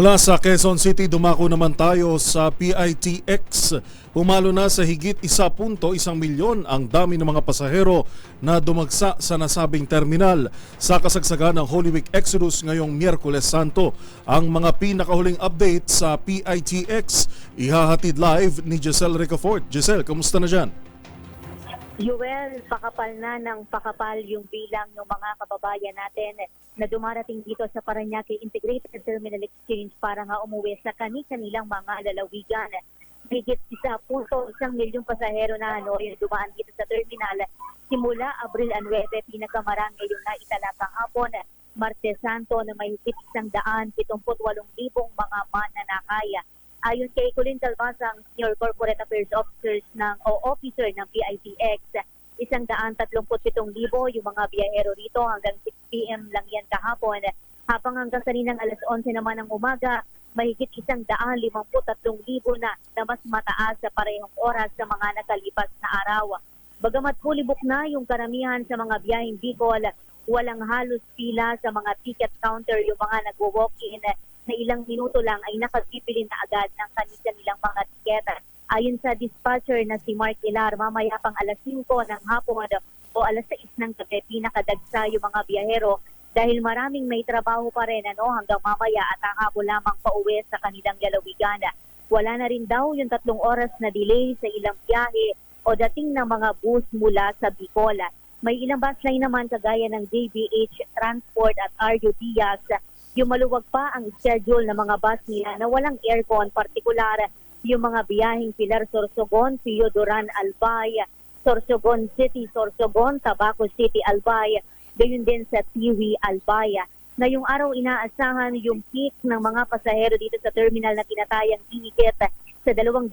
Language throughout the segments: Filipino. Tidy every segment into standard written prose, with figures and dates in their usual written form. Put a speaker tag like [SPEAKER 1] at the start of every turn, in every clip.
[SPEAKER 1] Mula sa Quezon City, dumako naman tayo sa PITX. Pumalo na sa higit 1.1 milyon ang dami ng mga pasahero na dumagsa sa nasabing terminal sa kasagsagan ng Holy Week Exodus ngayong Miyerkules Santo. Ang mga pinakahuling update sa PITX ihahatid live ni Giselle Ricafort. Giselle, kamusta na dyan?
[SPEAKER 2] Yuel, pakapal na ng pakapal yung bilang ng mga kababayan natin na dumarating dito sa Parañaque Integrated Terminal Exchange para nga umuwi sa kanilang mga lalawigan. Higit 1.1 milyong pasahero na yung dumaan dito sa terminal simula Abril 9, pinakamarami yung naitala kahapon, Martes Santo na may higit 178,000 mga mananakaya. Ayon kay Colin Talbasang, Senior Corporate Affairs Officer ng PITX, 137,000 yung mga biyahero rito hanggang 6 p.m. lang yan kahapon. Habang hanggang kaninang alas 11 naman ng umaga, mahigit 153,000 na mas mataas sa parehong oras sa mga nakalipas na araw. Bagamat fully book na yung karamihan sa mga biyaheng Bicol, walang halos pila sa mga ticket counter yung mga nagwo-walk-in na ilang minuto lang ay nakabibili na agad ng kanilang mga tiketa. Ayon sa dispatcher na si Mark Ilar, mamaya pang alas 5 ng hapon o alas 6 ng gabi, pinakadagsa yung mga biyahero dahil maraming may trabaho pa rin hanggang mamaya at hapon lamang pauwi sa kanilang lalawigan. Wala na rin daw yung 3 oras na delay sa ilang biyahe o dating ng mga bus mula sa Bicol. May ilang bus line naman kagaya ng JBH Transport at RU Diaz. Yung maluwag pa ang schedule ng mga bus nila na walang aircon, partikular yung mga biyaheng Pilar Sorsogon, Pio Duran Albay, Sorsogon City, Sorsogon, Tabaco City Albay, gayon din sa Tiwi Albay. Ngayong araw inaasahan yung peak ng mga pasahero dito sa terminal na tinatayang higit sa 200,000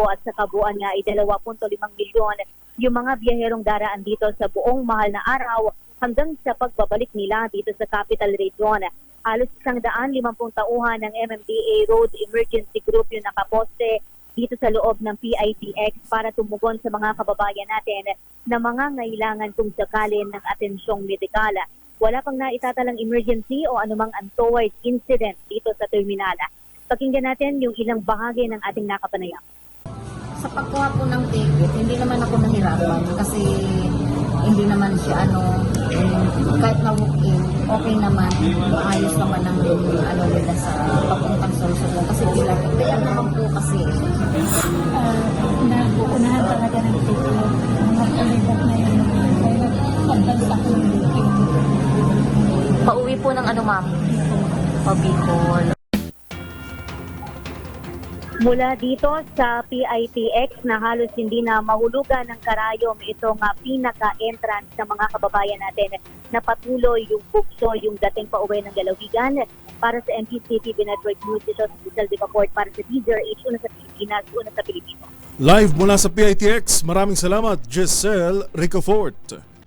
[SPEAKER 2] at sa kabuuan nga ay 2.5 milyon yung mga biyaherong daraan dito sa buong mahal na araw hanggang sa pagbabalik nila dito sa Capital Region. Halos 150 tauhan ng MMDA Road Emergency Group yung nakaposte dito sa loob ng PITX para tumugon sa mga kababayan natin na mga ngailangan kung sakali ng atensyong medikal. Wala pang naitatalang emergency o anumang untoward incident dito sa terminal. Pakinggan natin yung ilang bahagi ng ating nakapanayam.
[SPEAKER 3] Sa pagkuha po ng ticket, hindi naman ako nahirapan kasi hindi naman siya kahit na walk-in, okay naman, ayos naman ang nila sa papuntang Sorsogon kasi pila. Kaya naman po kasi
[SPEAKER 4] nauunahan talaga ng ticket. Mag-alibok na yun. Pagbansa ko ng booking.
[SPEAKER 3] pauwi po ng ma'am? Bicol.
[SPEAKER 2] Mula dito sa PITX na halos hindi na mahulugan ng karayom itong pinaka-entrance ng mga kababayan natin na patuloy yung bukso, yung dating pauwi ng lalawigan. Para sa MPC TV Network News, ito sa Giselle Ricafort para sa DZRH, una sa Pilipinas, una sa Pilipino.
[SPEAKER 1] Live mula sa PITX, maraming salamat, Giselle Ricafort.